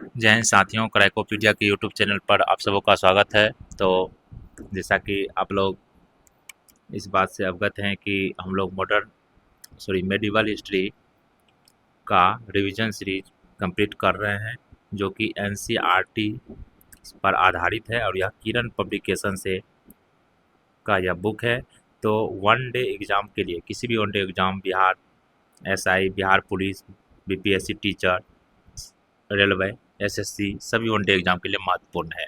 जय हिंद साथियों, क्रैकोपीडिया के यूट्यूब चैनल पर आप सबों का स्वागत है। तो जैसा कि आप लोग इस बात से अवगत हैं कि हम लोग मेडिवल हिस्ट्री का रिवीजन सीरीज कंप्लीट कर रहे हैं, जो कि एनसीईआरटी पर आधारित है और यह किरण पब्लिकेशन से का यह बुक है। तो वन डे एग्ज़ाम के लिए, किसी भी one day exam, Bihar SI, Bihar police, BPSC teacher, railway, SSC, सभी वन डे एग्ज़ाम के लिए महत्वपूर्ण है।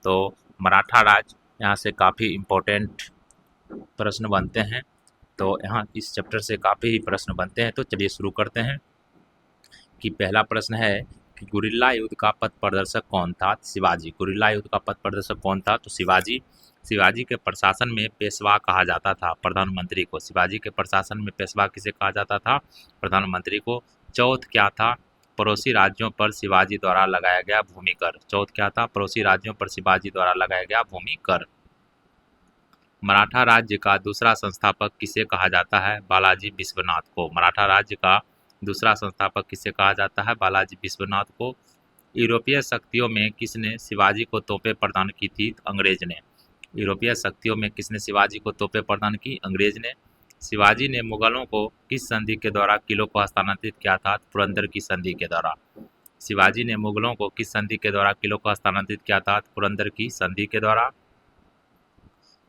तो मराठा राज यहाँ से काफ़ी इम्पोर्टेंट प्रश्न बनते हैं। तो यहाँ इस चैप्टर से काफ़ी ही प्रश्न बनते हैं। तो चलिए शुरू करते हैं कि पहला प्रश्न है कि गुरिल्ला युद्ध का पथ प्रदर्शक कौन था? शिवाजी। गुरिल्ला युद्ध का पथ प्रदर्शक कौन था? तो शिवाजी। शिवाजी के प्रशासन में पेशवा कहा जाता था प्रधानमंत्री को। शिवाजी के प्रशासन में पेशवा किसे कहा जाता था? प्रधानमंत्री को। चौथ क्या था? पड़ोसी राज्यों पर शिवाजी द्वारा लगाया गया भूमि कर। चौथ क्या था? पड़ोसी राज्यों पर शिवाजी द्वारा लगाया गया भूमि कर। मराठा राज्य का दूसरा संस्थापक किसे कहा जाता है? बालाजी विश्वनाथ को। मराठा राज्य का दूसरा संस्थापक किसे कहा जाता है? बालाजी विश्वनाथ को। यूरोपीय शक्तियों में किसने शिवाजी को तोपें प्रदान की थी? अंग्रेज ने। यूरोपीय शक्तियों में किसने शिवाजी को तोपें प्रदान की? अंग्रेज ने। शिवाजी ने मुगलों को किस संधि के द्वारा किलों को हस्तांतरित किया था? पुरंदर की संधि के द्वारा। शिवाजी ने मुगलों को किस संधि के द्वारा किलों को हस्तांतरित किया था? पुरंदर की संधि के द्वारा।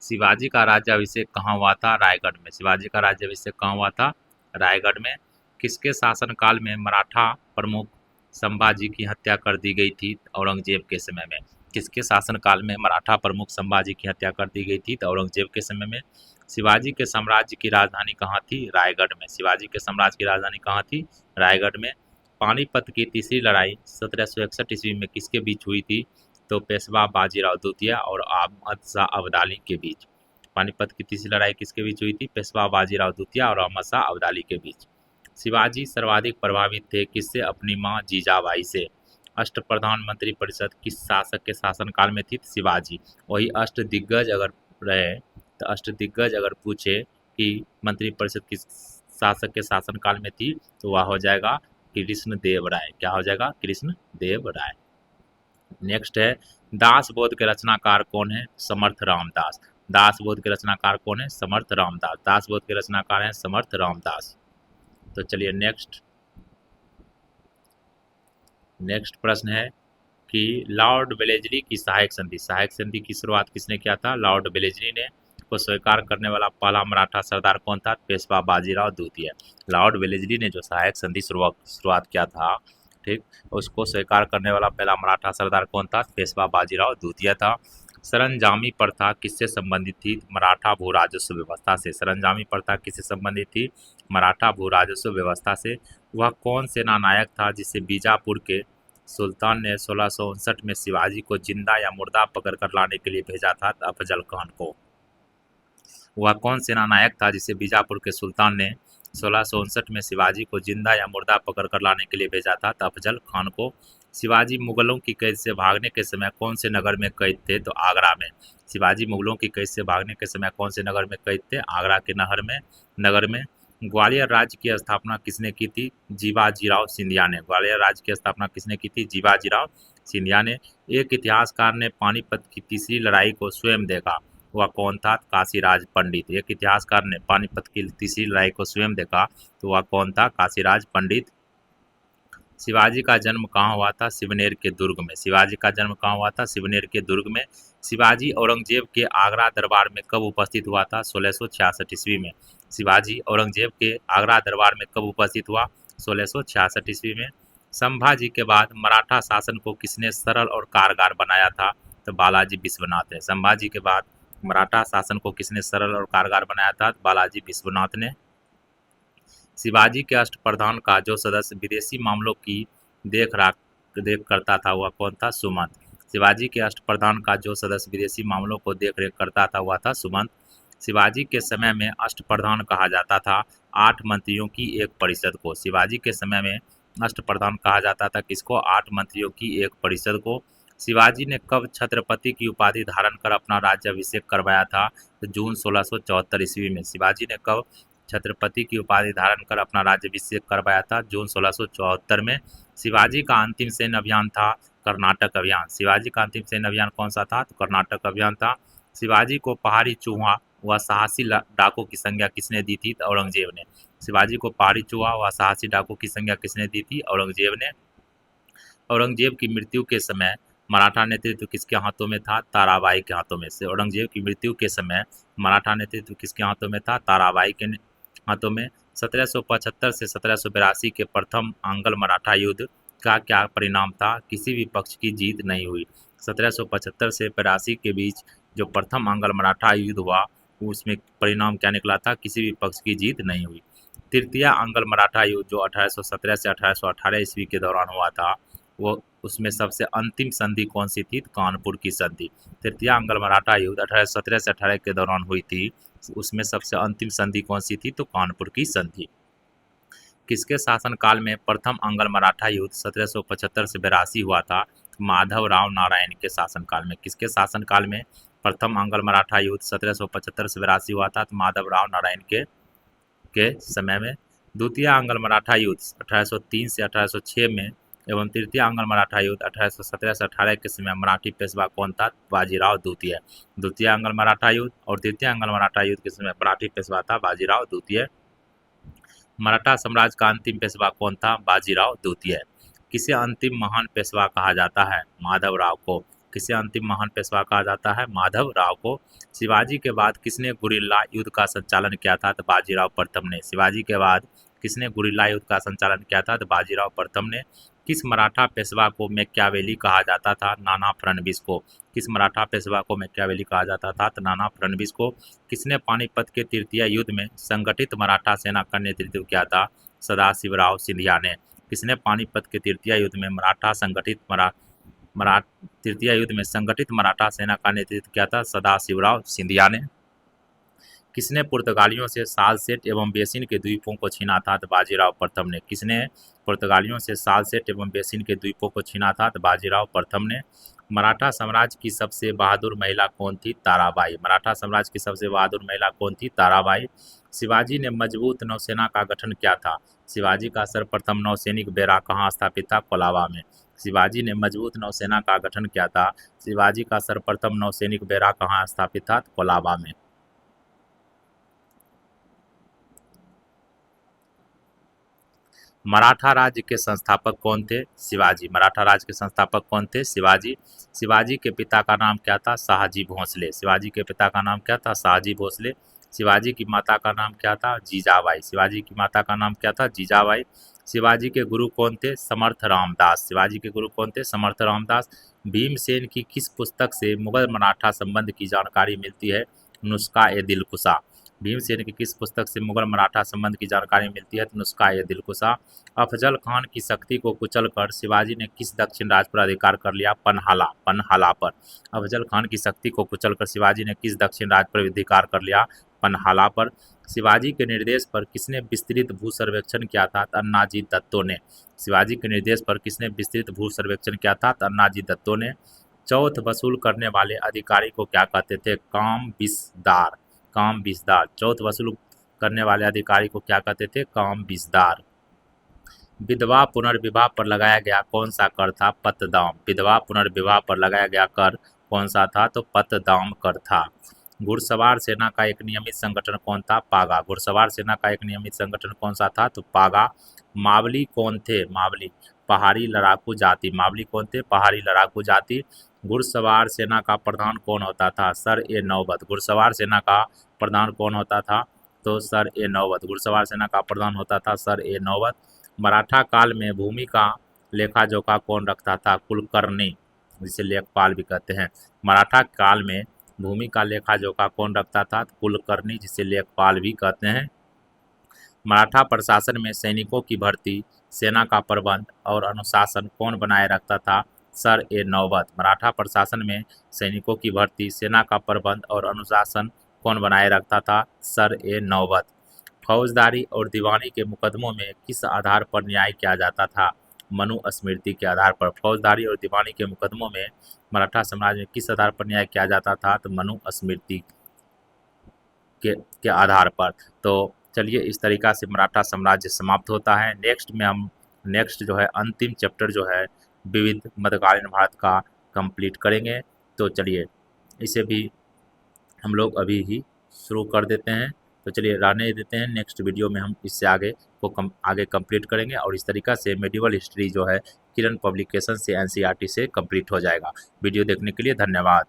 शिवाजी का राज्याभिषेक कहाँ हुआ था? रायगढ़ में। शिवाजी का राज्याभिषेक कहाँ हुआ था? रायगढ़ में। किसके शासनकाल में मराठा प्रमुख संभाजी की हत्या कर दी गई थी? औरंगजेब के समय में। किसके शासनकाल में मराठा प्रमुख संभाजी की हत्या कर दी गई थी? औरंगजेब के समय में। शिवाजी के साम्राज्य की राजधानी कहाँ थी? रायगढ़ में। शिवाजी के साम्राज्य की राजधानी कहाँ थी? रायगढ़ में। पानीपत की तीसरी लड़ाई 1761 ईस्वी में किसके बीच हुई थी? तो पेशवा बाजीराव द्वितीय और अहमद शाह अब्दाली के बीच। पानीपत की तीसरी लड़ाई किसके बीच हुई थी? पेशवा बाजीराव द्वितीय और अहमद शाह अब्दाली के बीच। शिवाजी सर्वाधिक प्रभावित थे किससे? अपनी मां जीजाबाई से। अष्टप्रधान मंत्री परिषद किस शासक के शासनकाल में थी? शिवाजी। वही अष्टदिग्गज अगर रहे तो अष्टदिग्गज अगर पूछे कि मंत्री परिषद किस शासक के शासनकाल में थी, तो वह हो जाएगा कृष्णदेव राय। क्या हो जाएगा? कृष्णदेव राय। नेक्स्ट है दास बोध के रचनाकार कौन है? समर्थ रामदास। दास बोध के रचनाकार कौन है? समर्थ रामदास। दास बोध के रचनाकार हैं समर्थ रामदास। तो चलिए नेक्स्ट प्रश्न है कि लॉर्ड वेलेजली की सहायक संधि। सहायक संधि की शुरुआत किसने किया था? लॉर्ड वेलेजली ने। को स्वीकार करने वाला पहला मराठा सरदार कौन था? पेशवा बाजीराव द्वितीय। लॉर्ड वेलेजली ने जो सहायक संधि शुरुआत किया था, ठीक, उसको स्वीकार करने वाला पहला मराठा सरदार कौन था? पेशवा बाजीराव द्वितीय था। सरंजामी प्रथा किससे संबंधित थी? मराठा भू राजस्व व्यवस्था से। सरंजामी प्रथा किससे संबंधित थी? मराठा भू राजस्व व्यवस्था से। वह कौन सेना नायक था जिसे बीजापुर के सुल्तान ने 1659 में शिवाजी को जिंदा या मुर्दा पकड़कर लाने के लिए भेजा था? अफजल खान को। वह कौन सेना नायक था जिसे बीजापुर के सुल्तान ने 1659 में शिवाजी को जिंदा या मुर्दा पकड़कर लाने के लिए भेजा था? अफजल खान को। शिवाजी मुगलों की कैद से भागने के समय कौन से नगर में कैद थे? तो आगरा में। शिवाजी मुगलों की कैद से भागने के समय कौन से नगर में कैद थे? आगरा के नगर में। ग्वालियर राज्य की स्थापना किसने की थी? जीवाजीराव सिंधिया ने। ग्वालियर राज्य की स्थापना किसने की थी? जीवाजीराव सिंधिया ने। एक इतिहासकार ने पानीपत की तीसरी लड़ाई को स्वयं देखा, वह कौन था? काशीराज पंडित। एक इतिहासकार ने पानीपत की तीसरी लड़ाई को स्वयं देखा, तो वह कौन था? काशीराज पंडित। शिवाजी का जन्म कहाँ हुआ था? सिवनेर के दुर्ग में। शिवाजी का जन्म कहाँ हुआ था? सिवनेर के दुर्ग में। शिवाजी औरंगजेब के आगरा दरबार में कब उपस्थित हुआ था? 1666 ईस्वी में। शिवाजी औरंगजेब के आगरा दरबार में कब उपस्थित हुआ? 1666 ईस्वी में। संभाजी के बाद मराठा शासन को किसने सरल और कारगर बनाया था? तो बालाजी विश्वनाथ ने। संभाजी के बाद मराठा शासन को किसने सरल और कारगर बनाया था? बालाजी विश्वनाथ ने। शिवाजी के अष्टप्रधान का जो सदस्य विदेशी मामलों की देख रेख करता था, वह कौन था? सुमंत। शिवाजी के अष्टप्रधान का जो सदस्य विदेशी मामलों को देख रेख करता था, वह था सुमंत। शिवाजी के समय में अष्टप्रधान कहा जाता था 8 मंत्रियों की एक परिषद को। शिवाजी के समय में अष्टप्रधान कहा जाता था किसको? 8 मंत्रियों की एक परिषद को। शिवाजी ने कब छत्रपति की उपाधि धारण कर अपना राज्याभिषेक करवाया था? तो जून 1674 ईस्वी में। शिवाजी ने कब छत्रपति की उपाधि धारण कर अपना राज्याभिषेक करवाया था जून 1674 में। शिवाजी का अंतिम सैन्य अभियान था कर्नाटक अभियान। शिवाजी का अंतिम सैन्य अभियान कौन सा था? तो कर्नाटक अभियान था। शिवाजी को पहाड़ी चूहा व साहसी डाकू की संज्ञा किसने दी थी? तो औरंगजेब ने। शिवाजी को पहाड़ी चूहा व साहसी डाकू की संज्ञा किसने दी थी? औरंगजेब ने। औरंगजेब की मृत्यु के समय मराठा नेतृत्व किसके हाथों में था? ताराबाई के हाथों में से। औरंगजेब की मृत्यु के समय मराठा नेतृत्व किसके हाथों में था? ताराबाई के हाथों में। 1775 से 1782 के प्रथम आंग्ल मराठा युद्ध का क्या परिणाम था? किसी भी पक्ष की जीत नहीं हुई। 1775 से 82 के बीच जो प्रथम आंग्ल मराठा युद्ध हुआ उसमें परिणाम क्या निकला था? किसी भी पक्ष की जीत नहीं हुई। तृतीय आंग्ल मराठा युद्ध जो 1817 से 1818 ईस्वी के दौरान हुआ था वो उसमें सबसे अंतिम संधि कौन सी थी? कानपुर की संधि। तृतीय आंग्ल मराठा युद्ध 1817 से 18 के दौरान हुई थी, उसमें सबसे अंतिम संधि कौन सी थी? तो कानपुर की संधि। किसके शासनकाल में प्रथम आंग्ल मराठा युद्ध 1775 से 82 हुआ था? माधवराव नारायण के शासनकाल में। किसके शासनकाल में प्रथम आंग्ल मराठा युद्ध 1775 से 82 हुआ था? तो माधवराव नारायण के समय में। द्वितीय आंग्ल मराठा युद्ध 1803 से 1806 में एवं तृतीय आंग्ल मराठा युद्ध 1817 से 18 के समय मराठी पेशवा कौन था? बाजीराव द्वितीय। द्वितीय आंग्ल मराठा युद्ध और तृतीय आंग्ल मराठा युद्ध के समय मराठी पेशवा था बाजीराव द्वितीय। मराठा साम्राज्य का अंतिम पेशवा कौन था? बाजीराव द्वितीय। किसे अंतिम महान पेशवा कहा जाता है? माधवराव को। किसे अंतिम महान पेशवा कहा जाता है? माधवराव को। शिवाजी के बाद किसने गुरिल्ला युद्ध का संचालन किया था? तो बाजीराव प्रथम ने। शिवाजी के बाद किसने गुरिल्ला युद्ध का संचालन किया था? तो बाजीराव प्रथम ने। किस मराठा पेशवा को मैकियावेली कहा जाता था? नाना फडणवीस को। किस मराठा पेशवा को मैकियावेली कहा जाता था? तो नाना फडणवीस को। किसने पानीपत के तृतीय युद्ध में संगठित मराठा सेना का नेतृत्व किया था? सदाशिवराव सिंधिया ने। किसने पानीपत के तृतीय युद्ध में तृतीय युद्ध में संगठित मराठा सेना का नेतृत्व किया था? सदाशिवराव सिंधिया ने। किसने पुर्तगालियों से सालसेट एवं बेसिन के द्वीपों को छीना था? तो बाजीराव प्रथम ने। किसने पुर्तगालियों से सालसेट एवं बेसिन के द्वीपों को छीना था? तो बाजीराव प्रथम ने। मराठा साम्राज्य की सबसे बहादुर महिला कौन थी? ताराबाई। मराठा साम्राज्य की सबसे बहादुर महिला कौन थी? ताराबाई। शिवाजी ने मजबूत नौसेना का गठन किया था। शिवाजी का सर्वप्रथम नौसैनिक बेड़ा कहाँ स्थापित था? कोलाबा में। शिवाजी ने मजबूत नौसेना का गठन किया था। शिवाजी का सर्वप्रथम नौसैनिक बेड़ा कहाँ स्थापित था? कोलाबा में। मराठा राज्य के संस्थापक कौन थे? शिवाजी। मराठा राज्य के संस्थापक कौन थे? शिवाजी। शिवाजी के पिता का नाम क्या था? शाहजी भोसले। शिवाजी के पिता का नाम क्या था? शाहजी भोसले। शिवाजी की माता का नाम क्या था? जीजाबाई। शिवाजी की माता का नाम क्या था? जीजाबाई। शिवाजी के गुरु कौन थे? समर्थ रामदास। शिवाजी के गुरु कौन थे? समर्थ रामदास। भीमसेन की किस पुस्तक से मुगल मराठा संबंध की जानकारी मिलती है? नुस्खा ए दिलकुशा। भीमसेन की किस पुस्तक से मुगल मराठा संबंध की जानकारी मिलती है? तो नुस्खा ए दिलकुशा। अफजल खान की शक्ति को कुचलकर शिवाजी ने किस दक्षिण राज्य पर अधिकार कर लिया? पन्हाला। पन्हाला पर। अफजल खान की शक्ति को कुचलकर शिवाजी ने किस दक्षिण राज्य पर अधिकार कर लिया? पन्हाला पर। शिवाजी के निर्देश पर किसने विस्तृत भू सर्वेक्षण किया था? अन्नाजी दत्तो ने। शिवाजी के निर्देश पर किसने विस्तृत भू सर्वेक्षण किया था? अन्नाजी दत्तो ने। चौथ वसूल करने वाले अधिकारी को क्या कहते थे? काम बिसदार। काम बिसदार। चौथ वसूल करने वाले अधिकारी को क्या कहते थे? काम बिसदार। विधवा पुनर्विवाह पर लगाया गया कौन सा कर था? पतदाम। विधवा पुनर्विवाह पर लगाया गया कर कौन सा था? तो पतदाम कर था। घुड़सवार सेना का एक नियमित संगठन कौन था? पागा। घुड़सवार सेना का एक नियमित संगठन कौन सा था? तो पागा। मावली कौन थे? मावली पहाड़ी लड़ाकू जाति। मावली कौन थे? पहाड़ी लड़ाकू जाति। घुड़सवार सेना का प्रधान कौन होता था? सर ए नौबत। घुड़सवार सेना का प्रधान कौन होता था? तो सर ए नौबत। घुड़सवार सेना का प्रधान होता था सर ए नौबत। मराठा काल में भूमि का लेखा जोखा कौन रखता था? कुलकर्णी, जिसे लेखपाल भी कहते हैं। मराठा काल में भूमि का लेखा जोखा कौन रखता था? कुलकर्णी, जिसे लेखपाल भी कहते हैं। मराठा प्रशासन में सैनिकों की भर्ती, सेना का प्रबंध और अनुशासन कौन बनाए रखता था? सर ए नौबत। मराठा प्रशासन में सैनिकों की भर्ती, सेना का प्रबंध और अनुशासन कौन बनाए रखता था? सर ए नौबत। फौजदारी और दीवानी के मुकदमों में किस आधार पर न्याय किया जाता था? मनुस्मृति के आधार पर। फौजदारी और दीवानी के मुकदमों में मराठा साम्राज्य में किस आधार पर न्याय किया जाता था? तो मनुस्मृति के आधार पर। तो चलिए इस तरीक़ा से मराठा साम्राज्य समाप्त होता है। नेक्स्ट जो है अंतिम चैप्टर जो है विविध मध्यकालीन भारत का कंप्लीट करेंगे। तो चलिए इसे भी हम लोग अभी ही शुरू कर देते हैं। तो चलिए रहने देते हैं, नेक्स्ट वीडियो में हम इससे आगे को आगे कंप्लीट करेंगे और इस तरीक़ा से मेडिवल हिस्ट्री जो है किरण पब्लिकेशन से NCERT से कंप्लीट हो जाएगा। वीडियो देखने के लिए धन्यवाद।